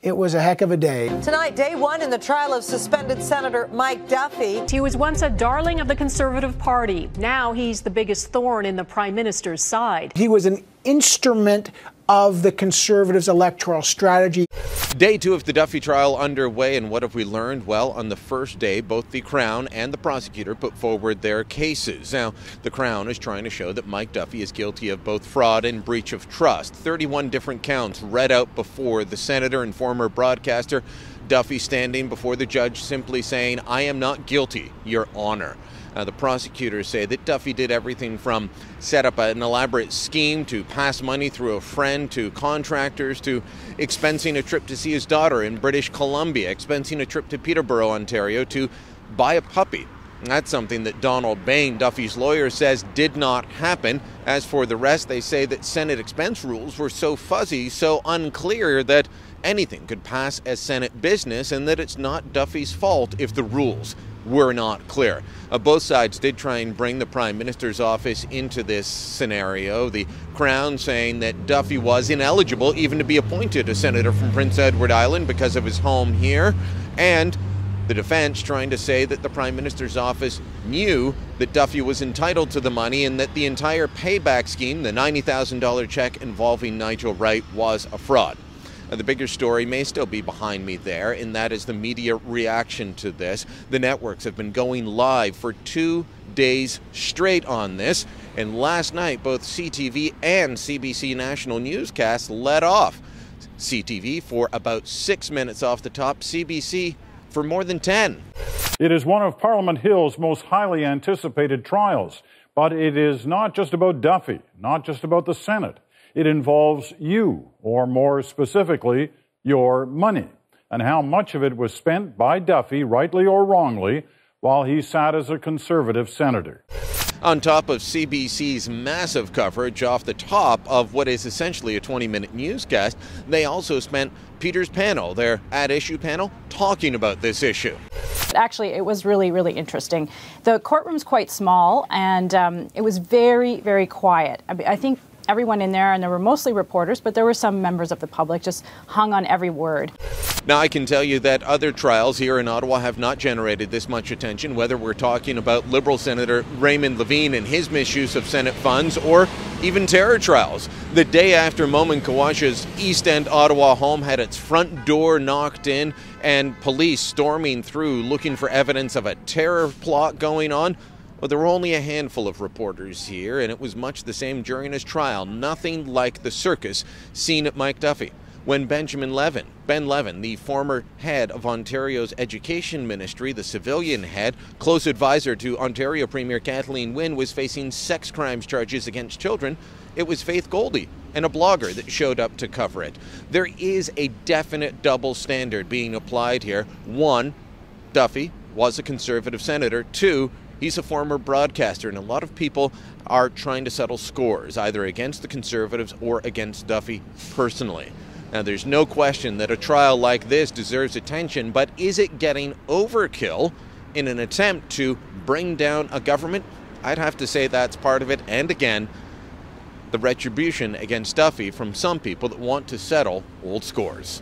it was a heck of a day. Tonight, day one in the trial of suspended Senator Mike Duffy. He was once a darling of the Conservative Party. Now he's the biggest thorn in the Prime Minister's side. He was an instrument of the Conservatives' electoral strategy. Day two of the Duffy trial underway, and what have we learned? Well, on the first day, both the Crown and the prosecutor put forward their cases. Now, the Crown is trying to show that Mike Duffy is guilty of both fraud and breach of trust. 31 different counts read out before the senator and former broadcaster. Duffy standing before the judge simply saying, "I am not guilty, Your Honor." The prosecutors say that Duffy did everything from set up an elaborate scheme to pass money through a friend to contractors to expensing a trip to see his daughter in British Columbia, expensing a trip to Peterborough, Ontario to buy a puppy. That's something that Donald Bain, Duffy's lawyer, says did not happen. As for the rest, they say that Senate expense rules were so fuzzy, so unclear that anything could pass as Senate business and that it's not Duffy's fault if the rules were not clear. Both sides did try and bring the Prime Minister's office into this scenario. The Crown saying that Duffy was ineligible even to be appointed a senator from Prince Edward Island because of his home here. And the defense trying to say that the Prime Minister's office knew that Duffy was entitled to the money and that the entire payback scheme, the $90,000 check involving Nigel Wright, was a fraud. The bigger story may still be behind me there, and that is the media reaction to this. The networks have been going live for 2 days straight on this, and last night both CTV and CBC national newscasts led off. CTV for about 6 minutes off the top, CBC for more than 10. It is one of Parliament Hill's most highly anticipated trials, but it is not just about Duffy, not just about the Senate. It involves you, or more specifically, your money, and how much of it was spent by Duffy, rightly or wrongly, while he sat as a Conservative senator. On top of CBC's massive coverage off the top of what is essentially a 20-minute newscast, they also spent Peter's panel, their at-issue panel, talking about this issue. Actually, it was really, really interesting. The courtroom's quite small, and it was very, very quiet. I think everyone in there, and there were mostly reporters, but there were some members of the public, just hung on every word. Now, I can tell you that other trials here in Ottawa have not generated this much attention, whether we're talking about Liberal Senator Brian Levin and his misuse of Senate funds, or even terror trials. The day after Momin Kawasha's East End Ottawa home had its front door knocked in and police storming through looking for evidence of a terror plot going on, well, there were only a handful of reporters here, and it was much the same during his trial. Nothing like the circus seen at Mike Duffy. When Ben Levin, the former head of Ontario's Education Ministry, the civilian head, close advisor to Ontario Premier Kathleen Wynne, was facing sex crimes charges against children, it was Faith Goldie and a blogger that showed up to cover it. There is a definite double standard being applied here. One, Duffy was a Conservative senator. Two, he's a former broadcaster, and a lot of people are trying to settle scores, either against the Conservatives or against Duffy personally. Now, there's no question that a trial like this deserves attention, but is it getting overkill in an attempt to bring down a government? I'd have to say that's part of it, and again, the retribution against Duffy from some people that want to settle old scores.